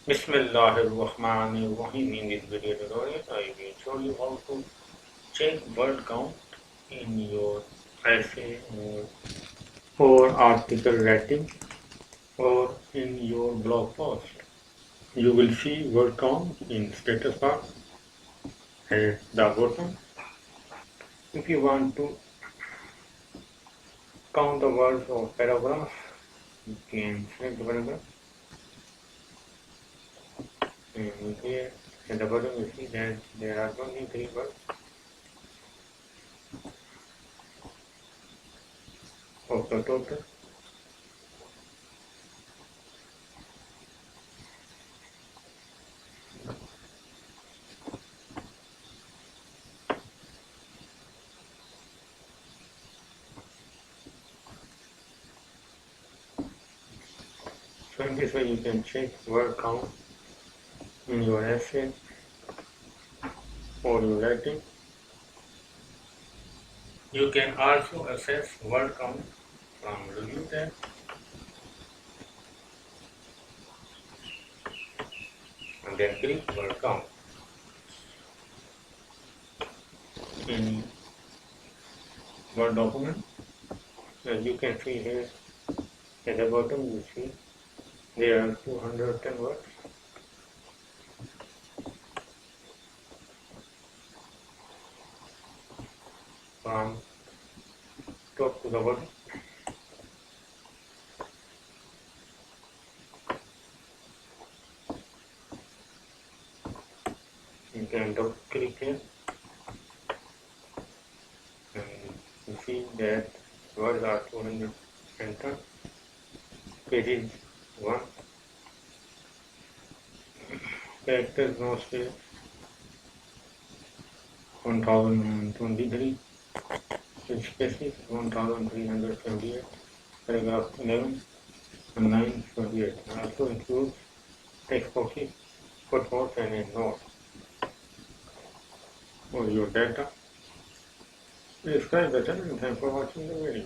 Bismillahirrahmanirrahim. In this video tutorial, I will show you how to check word count in your essay or article writing or in your blog post. You will see word count in status bar at the bottom. If you want to count the words of paragraph, you can select the paragraph. And here at the bottom you see that there are 23 words of the total. So in this way you can check word count in your essay or your writing. You can also access word count from review tab and then click word count. In Word document, as you can see here at the bottom, you see there are 210 words. From top to the bottom. You can double click here and you see that words are 210. Pages 1. Characters no space 1023. Spaces 1378. Paragraph 11 and 928. Also includes textboxes, footnotes and endnotes for your data. Subscribe the channel and thanks for watching the video.